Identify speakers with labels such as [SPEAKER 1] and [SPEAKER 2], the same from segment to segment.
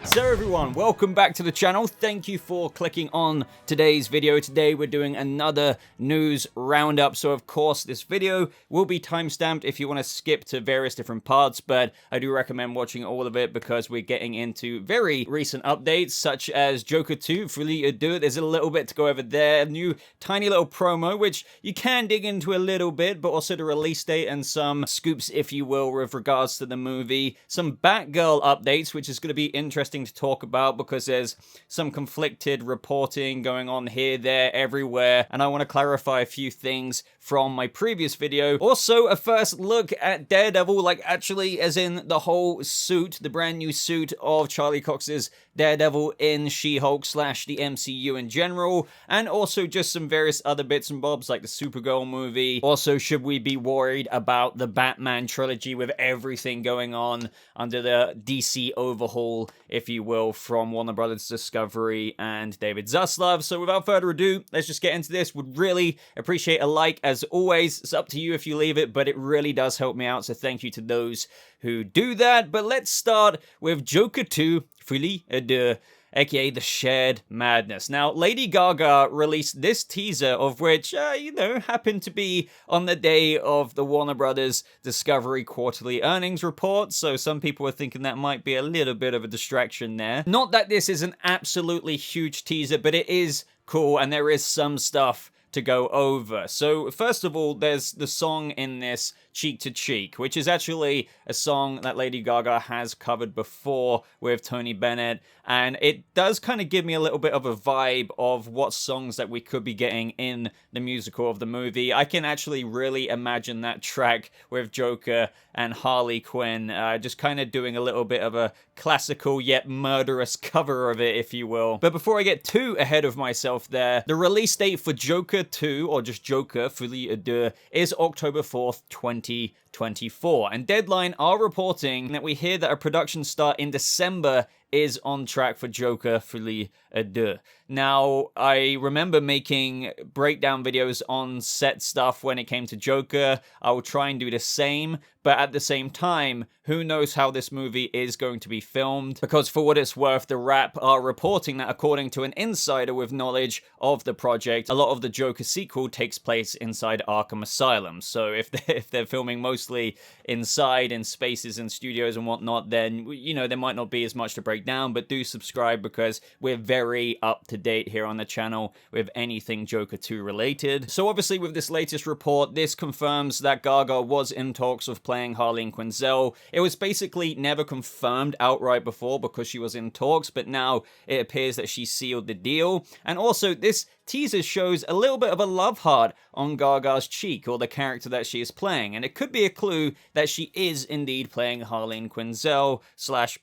[SPEAKER 1] So everyone, welcome back to the channel. Thank you for clicking on today's video. Today we're doing another news roundup. So of course this video will be timestamped if you want to skip to various different parts, but I do recommend watching all of it because we're getting into very recent updates such as Joker 2, Folie, Deux. There's a little bit to go over there. A new tiny little promo, which you can dig into a little bit, but also the release date and some scoops, if you will, with regards to the movie. Some Batgirl updates, which is going to be interesting to talk about because there's some conflicted reporting going on here, there, everywhere, and I want to clarify a few things from my previous video. Also, a first look at Daredevil, like actually as in the whole suit, the brand new suit of Charlie Cox's Daredevil in She-Hulk / the MCU in general, and also just some various other bits and bobs like the Supergirl movie. Also, should we be worried about the Batman trilogy with everything going on under the DC overhaul, if you will, from Warner Brothers Discovery and David Zaslav? So without further ado, let's just get into this. Would really appreciate a like as always. It's up to you if you leave it, but it really does help me out, so thank you to those who do that. But let's start with Joker 2, Folie, Deux, aka The Shared Madness. Now, Lady Gaga released this teaser, of which, happened to be on the day of the Warner Brothers Discovery quarterly earnings report, so some people were thinking that might be a little bit of a distraction there. Not that this is an absolutely huge teaser, but it is cool, and there is some stuff to go over. So first of all, there's the song in this, Cheek to Cheek, which is actually a song that Lady Gaga has covered before with Tony Bennett, and it does kind of give me a little bit of a vibe of what songs that we could be getting in the musical of the movie. I can actually really imagine that track with Joker and Harley Quinn just kind of doing a little bit of a classical yet murderous cover of it, if you will. But before I get too ahead of myself there, the release date for Joker 2, or just Joker, Folie, Deux, is October 4th, 2024. And Deadline are reporting that we hear that a production start in December is on track for Joker, Folie, Deux. Now, I remember making breakdown videos on set stuff when it came to Joker. I will try and do the same, but at the same time, who knows how this movie is going to be filmed? Because for what it's worth, the Wrap are reporting that according to an insider with knowledge of the project, a lot of the Joker sequel takes place inside Arkham Asylum. So if they're filming mostly inside in spaces and studios and whatnot, then, there might not be as much to break down, but do subscribe because we're very up to date here on the channel with anything Joker 2 related. So obviously with this latest report, this confirms that Gaga was in talks of playing Harleen Quinzel. It was basically never confirmed outright before because she was in talks, but now it appears that she sealed the deal. And also this teaser shows a little bit of a love heart on Gaga's cheek, or the character that she is playing, and it could be a clue that she is indeed playing Harleen Quinzel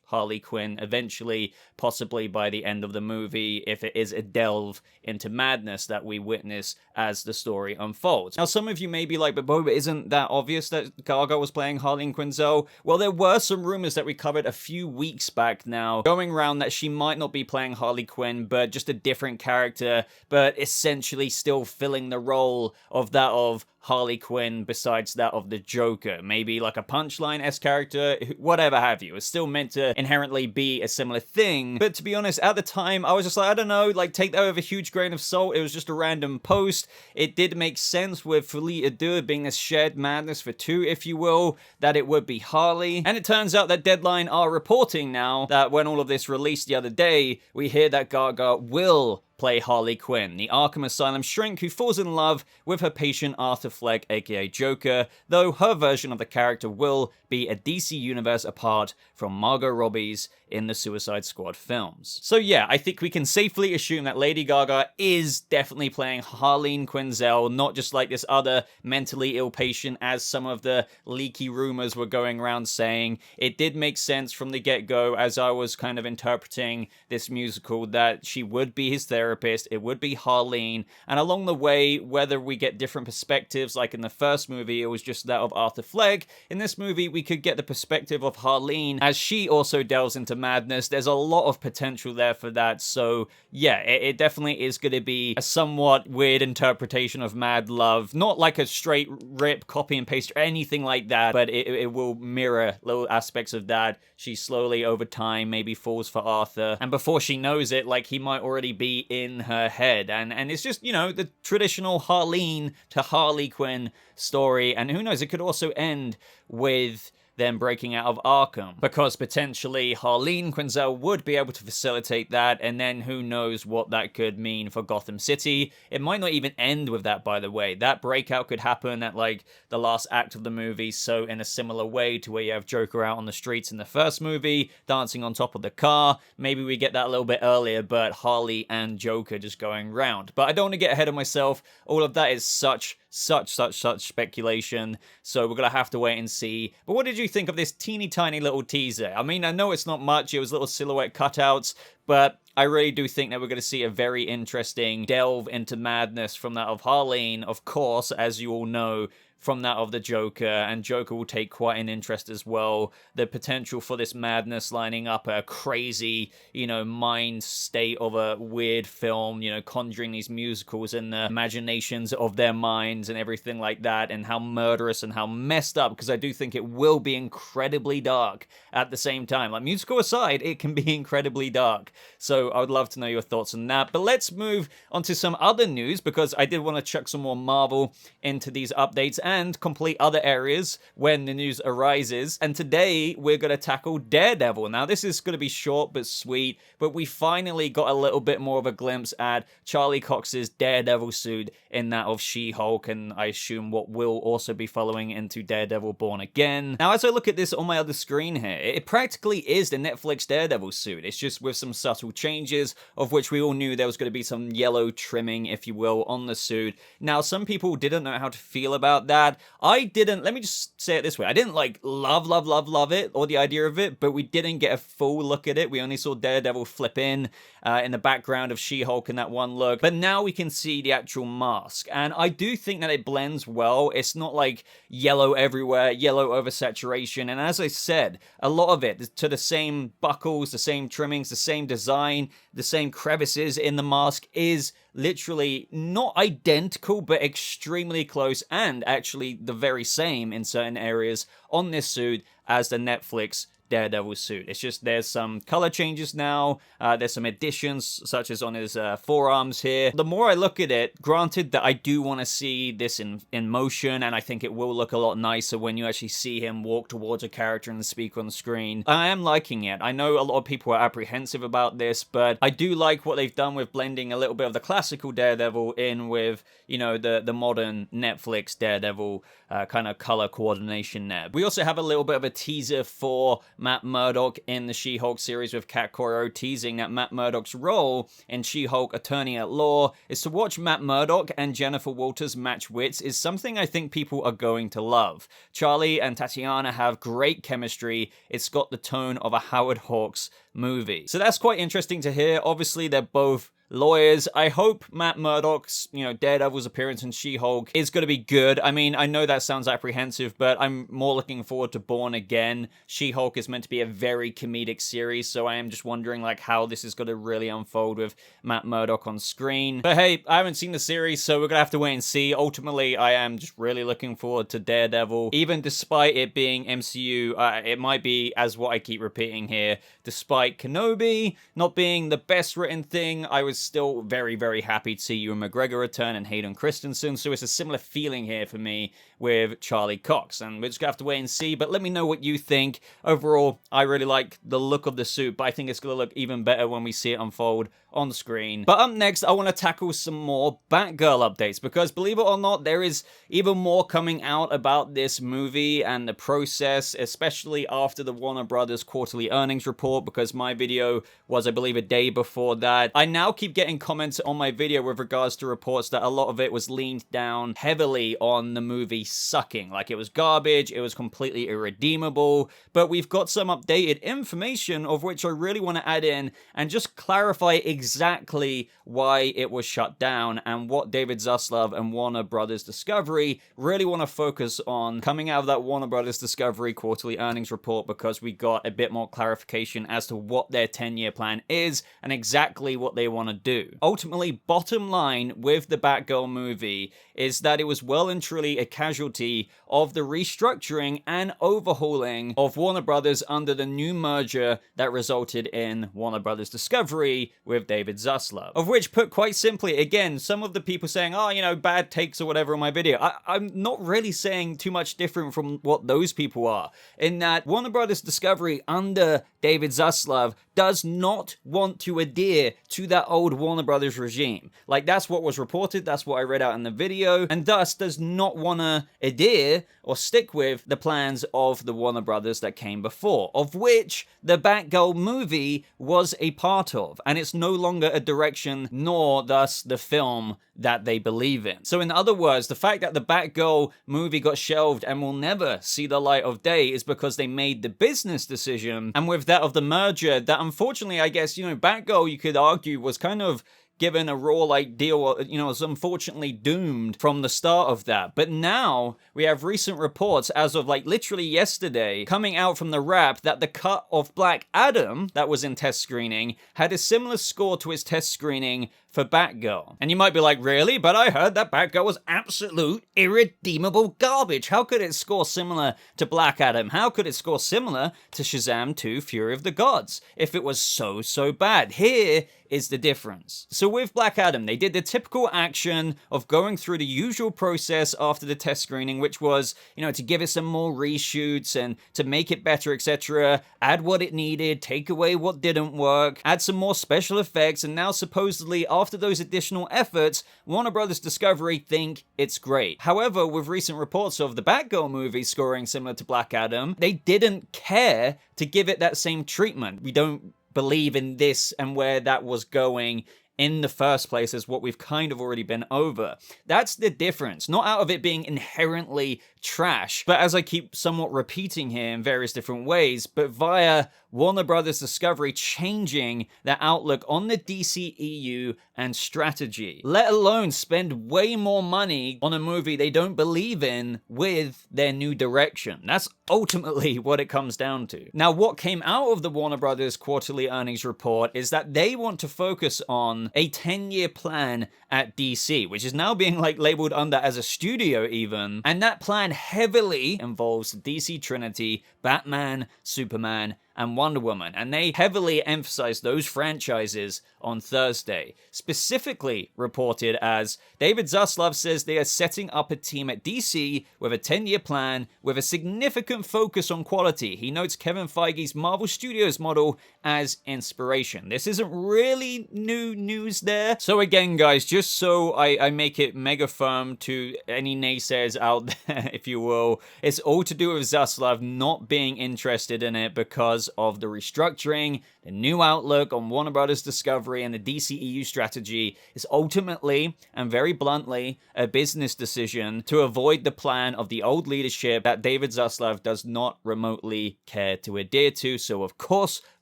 [SPEAKER 1] / Harley Quinn eventually, possibly by the end of the movie, if it is a delve into madness that we witness as the story unfolds. Now, some of you may be like, but Boba, isn't that obvious that Gaga was playing Harleen Quinzel? Well, there were some rumors that we covered a few weeks back now, going around that she might not be playing Harley Quinn, but just a different character, but essentially still filling the role of that of Harley Quinn besides that of the Joker. Maybe like a Punchline-esque character, whatever have you. It's still meant to inherently be a similar thing. But to be honest, at the time, I was just like, I don't know, like take that with a huge grain of salt. It was just a random post. It did make sense with Folie, Deux being this shared madness for 2, if you will, that it would be Harley. And it turns out that Deadline are reporting now that when all of this released the other day, we hear that Gaga will play Harley Quinn, the Arkham Asylum shrink who falls in love with her patient Arthur Fleck, aka Joker, though her version of the character will be a DC universe apart from Margot Robbie's in the Suicide Squad films. So yeah, I think we can safely assume that Lady Gaga is definitely playing Harleen Quinzel, not just like this other mentally ill patient as some of the leaky rumors were going around saying. It did make sense from the get-go as I was kind of interpreting this musical that she would be his therapist, it would be Harleen, and along the way, whether we get different perspectives, like in the first movie it was just that of Arthur Fleck, in this movie we could get the perspective of Harleen as she also delves into into madness. There's a lot of potential there for that. So yeah, it definitely is going to be a somewhat weird interpretation of Mad Love. Not like a straight rip, copy and paste or anything like that, but it will mirror little aspects of that. She slowly over time maybe falls for Arthur, and before she knows it, like, he might already be in her head. And it's just, you know, the traditional Harleen to Harley Quinn story. And who knows, it could also end with them breaking out of Arkham, because potentially Harleen Quinzel would be able to facilitate that, and then who knows what that could mean for Gotham City. It might not even end with that, by the way. That breakout could happen at, like, the last act of the movie, so in a similar way to where you have Joker out on the streets in the first movie, dancing on top of the car. Maybe we get that a little bit earlier, but Harley and Joker just going round. But I don't want to get ahead of myself. All of that is such speculation, so we're gonna have to wait and see. But what did you think of this teeny tiny little teaser? I mean, I know it's not much, it was little silhouette cutouts, but I really do think that we're going to see a very interesting delve into madness from that of Harleen, of course, as you all know, from that of the Joker, and Joker will take quite an interest as well. The potential for this madness lining up a crazy, you know, mind state of a weird film, you know, conjuring these musicals in the imaginations of their minds and everything like that, and how murderous and how messed up, because I do think it will be incredibly dark at the same time. Like, musical aside, it can be incredibly dark. So I would love to know your thoughts on that. But let's move on to some other news, because I did want to chuck some more Marvel into these updates and complete other areas when the news arises. And today we're going to tackle Daredevil. Now, this is going to be short but sweet, but we finally got a little bit more of a glimpse at Charlie Cox's Daredevil suit in that of She-Hulk, and I assume what will also be following into Daredevil Born Again. Now, as I look at this on my other screen here, it practically is the Netflix Daredevil suit. It's just with some subtle changes, of which we all knew there was going to be some yellow trimming, if you will, on the suit. Now, some people didn't know how to feel about that. I didn't, let me just say it this way, I didn't like love it, or the idea of it, but we didn't get a full look at it. We only saw Daredevil flip in the background of She-Hulk in that one look, but now we can see the actual mask, and I do think that it blends well. It's not like yellow everywhere, yellow oversaturation, and as I said, a lot of it to the same buckles, the same trimmings, the same design, the same crevices in the mask is literally not identical, but extremely close, and actually the very same in certain areas on this suit as the Netflix Daredevil suit. It's just there's some color changes now, there's some additions such as on his forearms here. The more I look at it, granted that I do want to see this in motion, and I think it will look a lot nicer when you actually see him walk towards a character and speak on screen. I am liking it. I know a lot of people are apprehensive about this, but I do like what they've done with blending a little bit of the classical Daredevil in with, you know, the modern Netflix Daredevil kind of color coordination there. We also have a little bit of a teaser for Matt Murdock in the She-Hulk series with Kat Coiro, teasing that Matt Murdock's role in She-Hulk Attorney at Law is to watch Matt Murdock and Jennifer Walters match wits is something I think people are going to love. Charlie and Tatiana have great chemistry. It's got the tone of a Howard Hawks movie. So that's quite interesting to hear. Obviously, they're both lawyers. I hope Matt Murdock's, you know, Daredevil's appearance in She-Hulk is going to be good. I mean, I know that sounds apprehensive, but I'm more looking forward to Born Again. She-Hulk is meant to be a very comedic series, so I am just wondering, like, how this is going to really unfold with Matt Murdock on screen. But hey, I haven't seen the series, so we're going to have to wait and see. Ultimately, I am just really looking forward to Daredevil. Even despite it being MCU, it might be, as what I keep repeating here, despite Kenobi not being the best written thing, I was still very, very happy to see Ewan McGregor return and Hayden Christensen, so it's a similar feeling here for me with Charlie Cox, and we're just gonna have to wait and see. But let me know what you think. Overall, I really like the look of the suit, but I think it's gonna look even better when we see it unfold on screen. But up next, I want to tackle some more Batgirl updates, because believe it or not, there is even more coming out about this movie and the process, especially after the Warner Brothers quarterly earnings report, because my video was, I believe, a day before that. I now keep getting comments on my video with regards to reports that a lot of it was leaned down heavily on the movie sucking, like it was garbage, it was completely irredeemable. But we've got some updated information of which I really want to add in and just clarify exactly exactly why it was shut down and what David Zaslav and Warner Brothers Discovery really want to focus on coming out of that Warner Brothers Discovery quarterly earnings report, because we got a bit more clarification as to what their 10-year plan is and exactly what they want to do. Ultimately, bottom line with the Batgirl movie is that it was well and truly a casualty of the restructuring and overhauling of Warner Brothers under the new merger that resulted in Warner Brothers Discovery with David Zaslav. Of which, put quite simply, again, some of the people saying, oh, you know, bad takes or whatever on my video, I'm not really saying too much different from what those people are, in that Warner Brothers Discovery under David Zaslav does not want to adhere to that old Warner Brothers regime. Like, that's what was reported, that's what I read out in the video, and thus does not want to adhere or stick with the plans of the Warner Brothers that came before, of which the Batgirl movie was a part of, and it's no longer a direction nor thus the film that they believe in. So in other words, the fact that the Batgirl movie got shelved and will never see the light of day is because they made the business decision, and with that of the merger, that unfortunately, I guess, you know, Batgirl, you could argue, was kind of given a raw-like deal, you know, was unfortunately doomed from the start of that. But now we have recent reports, as of like literally yesterday, coming out from the Wrap, that the cut of Black Adam that was in test screening had a similar score to its test screening for Batgirl. And you might be like, really? But I heard that Batgirl was absolute irredeemable garbage. How could it score similar to Black Adam? How could it score similar to Shazam 2: Fury of the Gods if it was so bad? Here is the difference. So with Black Adam, they did the typical action of going through the usual process after the test screening, which was, you know, to give it some more reshoots and to make it better, etc. Add what it needed, take away what didn't work, add some more special effects, and now supposedly after those additional efforts, Warner Brothers Discovery think it's great. However, with recent reports of the Batgirl movie scoring similar to Black Adam, they didn't care to give it that same treatment. We don't believe in this and where that was going in the first place, is what we've kind of already been over. That's the difference. Not out of it being inherently trash, but as I keep somewhat repeating here in various different ways, but via Warner Brothers Discovery changing their outlook on the DCEU and strategy, let alone spend way more money on a movie they don't believe in with their new direction. That's ultimately what it comes down to. Now, what came out of the Warner Brothers quarterly earnings report is that they want to focus on a 10-year plan at DC, which is now being like labeled under as a studio even, and that plan heavily involves the DC Trinity, Batman, Superman, and Wonder Woman, and they heavily emphasize those franchises on Thursday. Specifically reported as David Zaslav says they are setting up a team at DC with a 10-year plan with a significant focus on quality. He notes Kevin Feige's Marvel Studios model as inspiration. This isn't really new news there. So again, guys, just so I make it mega firm to any naysayers out there, if you will, it's all to do with Zaslav not being interested in it because of the restructuring, the new outlook on Warner Brothers Discovery, and the DCEU strategy is ultimately, and very bluntly, a business decision to avoid the plan of the old leadership that David Zaslav does not remotely care to adhere to. So of course,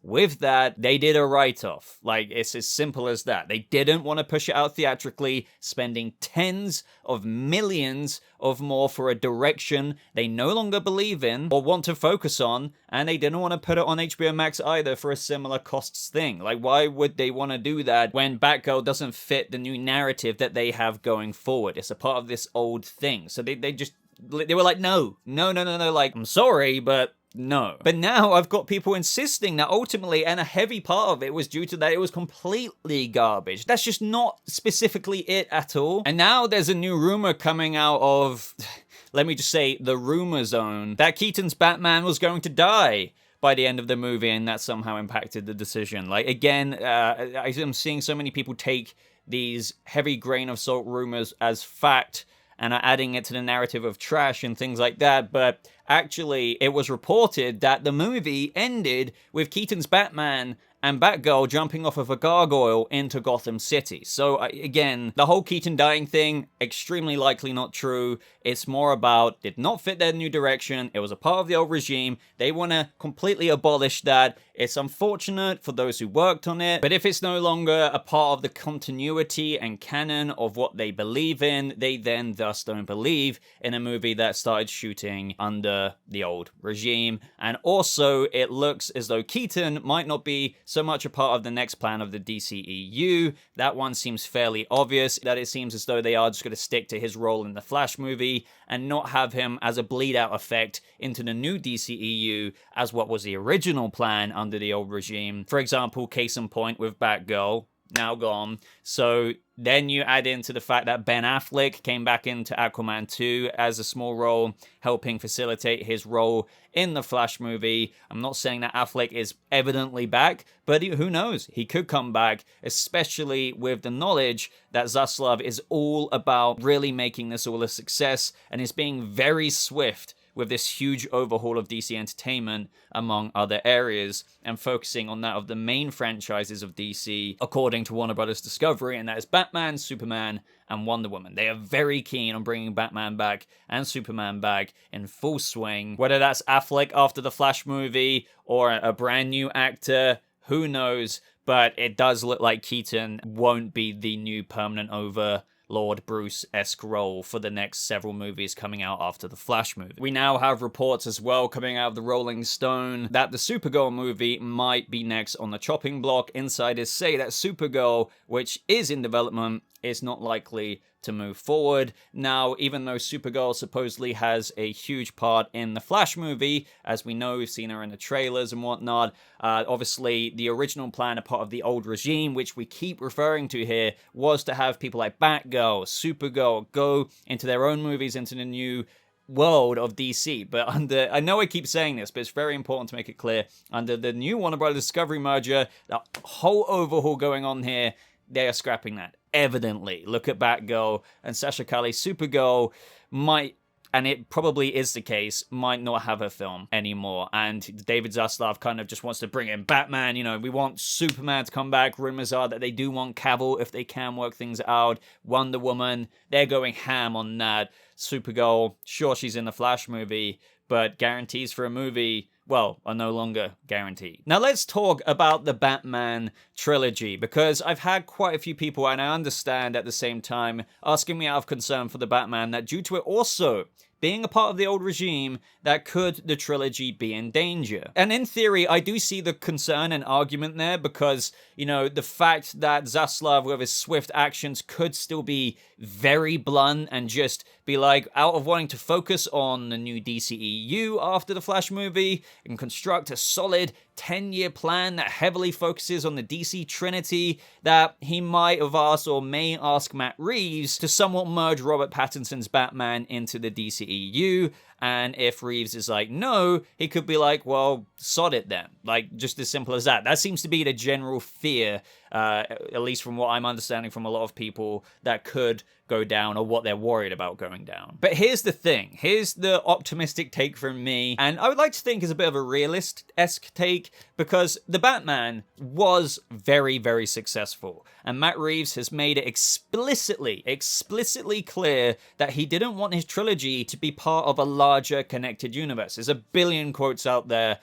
[SPEAKER 1] with that, they did a write-off. Like, it's as simple as that. They didn't want to push it out theatrically, spending tens of millions of more for a direction they no longer believe in or want to focus on, and they didn't want to put it on HBO Max either for a similar costs thing. Like, why would they want to do that when Batgirl doesn't fit the new narrative that they have going forward? It's a part of this old thing. So they were like, no, like, I'm sorry, but no. But now I've got people insisting that ultimately, and a heavy part of it was due to that it was completely garbage. That's just not specifically it at all. And now there's a new rumor coming out of, let me just say, the rumor zone, that Keaton's Batman was going to die by the end of the movie, and that somehow impacted the decision. Like, again, I'm seeing so many people take these heavy grain of salt rumors as fact and are adding it to the narrative of trash and things like that, but actually it was reported that the movie ended with Keaton's Batman and Batgirl jumping off of a gargoyle into Gotham City. So again, the whole Keaton dying thing, extremely likely not true. It's more about, did not fit their new direction. It was a part of the old regime. They want to completely abolish that. It's unfortunate for those who worked on it, but if it's no longer a part of the continuity and canon of what they believe in, they then thus don't believe in a movie that started shooting under the old regime. And also, it looks as though Keaton might not be so much a part of the next plan of the DCEU. That one seems fairly obvious, that it seems as though they are just going to stick to his role in the Flash movie and not have him as a bleed-out effect into the new DCEU as what was the original plan under the old regime. For example, case in point with Batgirl, now gone. So then you add into the fact that Ben Affleck came back into Aquaman 2 as a small role, helping facilitate his role in the Flash movie. I'm not saying that Affleck is evidently back, but who knows? He could come back, especially with the knowledge that Zaslav is all about really making this all a success and is being very swift with this huge overhaul of DC Entertainment, among other areas, and focusing on that of the main franchises of DC, according to Warner Brothers Discovery, and that is Batman, Superman, and Wonder Woman. They are very keen on bringing Batman back and Superman back in full swing. Whether that's Affleck after the Flash movie, or a brand new actor, who knows, but it does look like Keaton won't be the new permanent Lord Bruce-esque role for the next several movies coming out after the Flash movie. We now have reports as well coming out of the Rolling Stone that the Supergirl movie might be next on the chopping block. Insiders say that Supergirl, which is in development, is not likely to move forward. Now, even though Supergirl supposedly has a huge part in the Flash movie, as we know, we've seen her in the trailers and whatnot, obviously the original plan, a part of the old regime, which we keep referring to here, was to have people like Batgirl, Supergirl go into their own movies, into the new world of DC. But under, I know I keep saying this, but it's very important to make it clear, under the new Warner Brothers Discovery merger, the whole overhaul going on here, they are scrapping that. Evidently, look at Batgirl, and Sasha Calle's Supergirl might, and it probably is the case, might not have a film anymore. And David Zaslav kind of just wants to bring in Batman. You know, we want Superman to come back. Rumors are that they do want Cavill if they can work things out. Wonder Woman, they're going ham on that. Supergirl, sure, she's in the Flash movie, but guarantees for a movie, well, are no longer guaranteed. Now let's talk about the Batman trilogy, because I've had quite a few people, and I understand at the same time, asking me out of concern for the Batman that due to it also being a part of the old regime, that could the trilogy be in danger? And in theory, I do see the concern and argument there, because, you know, the fact that Zaslav with his swift actions could still be very blunt and just be like, out of wanting to focus on the new DCEU after the Flash movie and construct a solid 10-year plan that heavily focuses on the DC Trinity, that he might have asked or may ask Matt Reeves to somewhat merge Robert Pattinson's Batman into the DCEU. And if Reeves is like, no, he could be like, well, sod it then. Like, just as simple as that. That seems to be the general fear, at least from what I'm understanding from a lot of people, that could go down, or what they're worried about going down. But here's the thing. Here's the optimistic take from me, and I would like to think is a bit of a realist-esque take, because the Batman was very, very successful. And Matt Reeves has made it explicitly clear that he didn't want his trilogy to be part of a larger connected universe. There's a billion quotes out there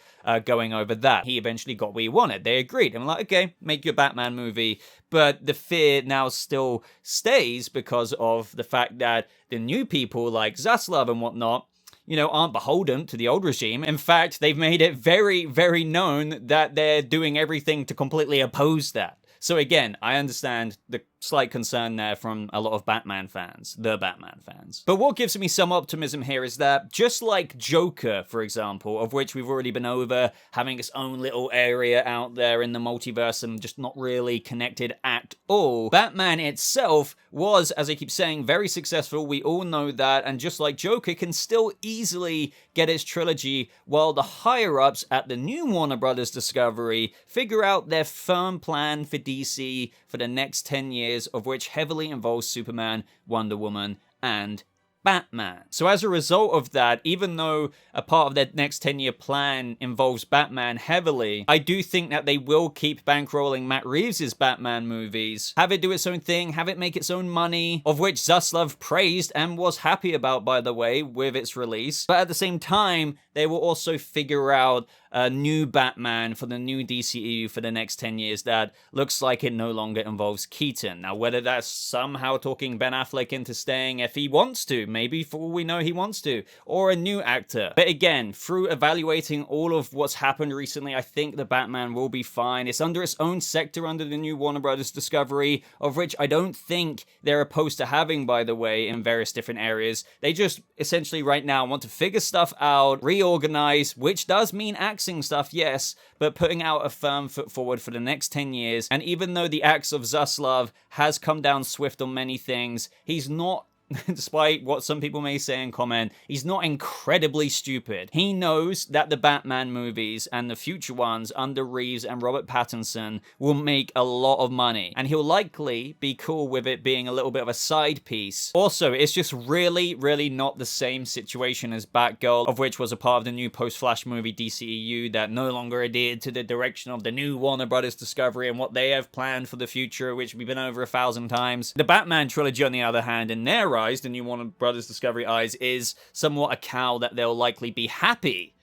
[SPEAKER 1] going over that. He eventually got what he wanted. They agreed. I'm like, okay, make your Batman movie. But the fear now still stays because of the fact that the new people like Zaslav and whatnot, you know, aren't beholden to the old regime. In fact, they've made it very, very known that they're doing everything to completely oppose that. So again, I understand the slight concern there from a lot of Batman fans, the Batman fans. But what gives me some optimism here is that, just like Joker, for example, of which we've already been over, having its own little area out there in the multiverse and just not really connected at all, Batman itself was, as I keep saying, very successful. We all know that, and just like Joker, can still easily get its trilogy, while the higher-ups at the new Warner Brothers Discovery figure out their firm plan for DC for the next 10 years, of which heavily involves Superman, Wonder Woman, and Batman. So as a result of that, even though a part of their next 10-year plan involves Batman heavily, I do think that they will keep bankrolling Matt Reeves' Batman movies, have it do its own thing, have it make its own money, of which Zaslav praised and was happy about, by the way, with its release. But at the same time, they will also figure out a new Batman for the new DCEU for the next 10 years that looks like it no longer involves Keaton. Now, whether that's somehow talking Ben Affleck into staying if he wants to, maybe for all we know he wants to, or a new actor. But again, through evaluating all of what's happened recently, I think the Batman will be fine. It's under its own sector under the new Warner Brothers Discovery, of which I don't think they're opposed to having, by the way, in various different areas. They just essentially right now want to figure stuff out, reorganize, which does mean axing stuff, yes, but putting out a firm foot forward for the next 10 years. And even though the axe of Zaslav has come down swift on many things, he's not, despite what some people may say and comment, he's not incredibly stupid. He knows that the Batman movies and the future ones under Reeves and Robert Pattinson will make a lot of money, and he'll likely be cool with it being a little bit of a side piece. Also, it's just really not the same situation as Batgirl, of which was a part of the new post-Flash movie DCEU that no longer adhered to the direction of the new Warner Brothers Discovery and what they have planned for the future, which we've been over 1,000 times. The Batman trilogy, on the other hand, in their eyes, the new Warner Brothers Discovery eyes, is somewhat a cow that they'll likely be happy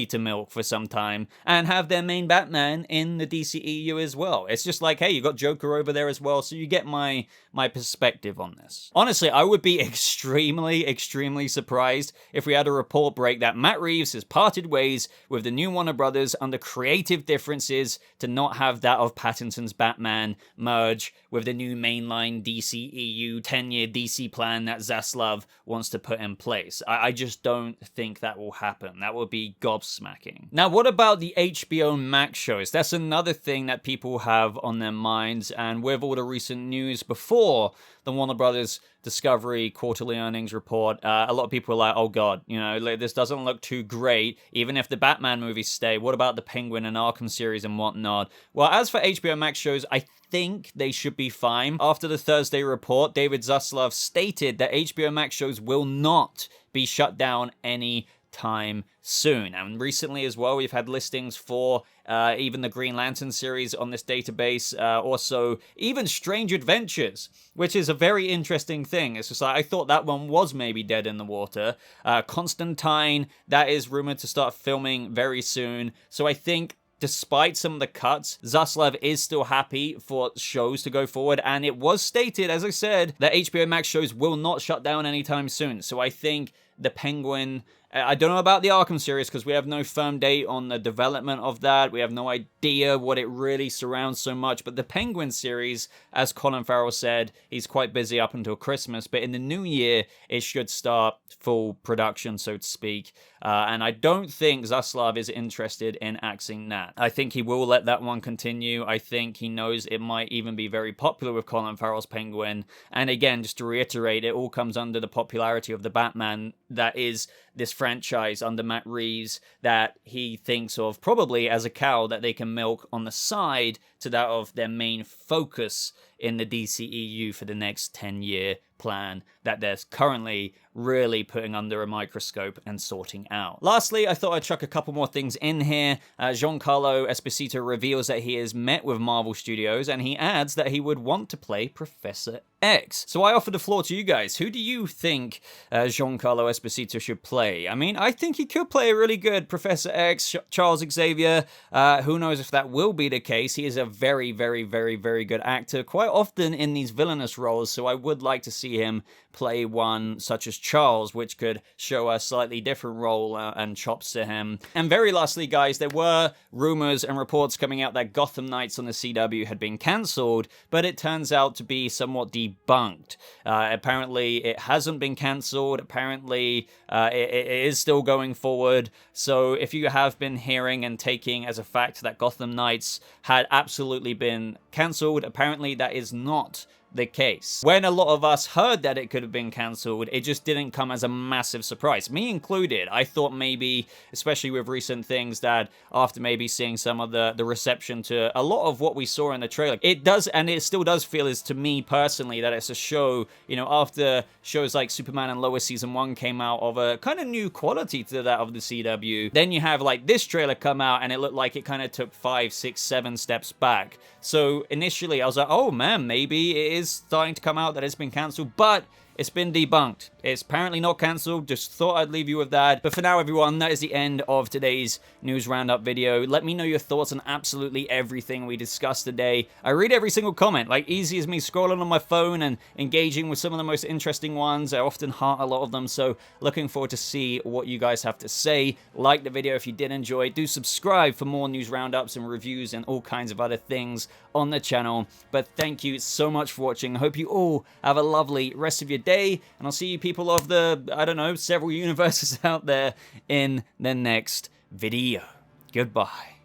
[SPEAKER 1] to milk for some time and have their main Batman in the DCEU as well. It's just like, hey, you got Joker over there as well, so you get my perspective on this. Honestly, I would be extremely surprised if we had a report break that Matt Reeves has parted ways with the new Warner Brothers under creative differences to not have that of Pattinson's Batman merge with the new mainline DCEU 10-year DC plan that Zaslav wants to put in place. I just don't think that will happen. That would be gobsmacking. Now, what about the HBO Max shows? That's another thing that people have on their minds, and with all the recent news before the Warner Brothers Discovery quarterly earnings report, a lot of people are like, oh god, you know, this doesn't look too great, even if the Batman movies stay. What about the Penguin and Arkham series and whatnot? Well, as for HBO Max shows, I think they should be fine. After the Thursday report, David Zaslav stated that HBO Max shows will not be shut down any time soon. And recently as well, we've had listings for even the Green Lantern series on this database, also even Strange Adventures, which is a very interesting thing. It's just like, I thought that one was maybe dead in the water. Constantine, that is rumored to start filming very soon. So I think despite some of the cuts, Zaslav is still happy for shows to go forward, and it was stated, as I said, that HBO Max shows will not shut down anytime soon. So I think the Penguin, I don't know about the Arkham series because we have no firm date on the development of that. We have no idea what it really surrounds so much. But the Penguin series, as Colin Farrell said, he's quite busy up until Christmas. But in the new year, it should start full production, so to speak. And I don't think Zaslav is interested in axing that. I think he will let that one continue. I think he knows it might even be very popular with Colin Farrell's Penguin. And again, just to reiterate, it all comes under the popularity of the Batman that is this franchise under Matt Reeves that he thinks of probably as a cow that they can milk on the side to that of their main focus in the DCEU for the next 10-year plan that they're currently really putting under a microscope and sorting out. Lastly, I thought I'd chuck a couple more things in here. Giancarlo Esposito reveals that he has met with Marvel Studios, and he adds that he would want to play Professor X. So I offer the floor to you guys. Who do you think Giancarlo Esposito should play? I mean, I think he could play a really good Professor X, Charles Xavier. Who knows if that will be the case. He is a very good actor, quite often in these villainous roles, so I would like to see him play one such as Charles, which could show a slightly different role and chops to him. And very lastly, guys, there were rumors and reports coming out that Gotham Knights on the CW had been cancelled, but it turns out to be somewhat debunked. Apparently, it hasn't been cancelled. Apparently, it is still going forward. So if you have been hearing and taking as a fact that Gotham Knights had absolutely been cancelled. Apparently that is not the case. When a lot of us heard that it could have been cancelled, it just didn't come as a massive surprise. Me included. I thought maybe, especially with recent things, that after maybe seeing some of the reception to a lot of what we saw in the trailer, it does, and it still does feel, as to me personally, that it's a show, you know, after shows like Superman and Lois Season 1 came out, of a kind of new quality to that of the CW. Then you have like this trailer come out and it looked like it kind of took 5, 6, 7 steps back. So initially I was like, oh man, maybe it is starting to come out that it's been cancelled, but it's been debunked. It's apparently not cancelled. Just thought I'd leave you with that. But for now, everyone, that is the end of today's news roundup video. Let me know your thoughts on absolutely everything we discussed today. I read every single comment, like easy as me scrolling on my phone and engaging with some of the most interesting ones. I often heart a lot of them, so looking forward to see what you guys have to say. Like the video if you did enjoy. Do subscribe for more news roundups and reviews and all kinds of other things on the channel. But thank you so much for watching. I hope you all have a lovely rest of your day, and I'll see you people of the, I don't know, several universes out there in the next video. Goodbye.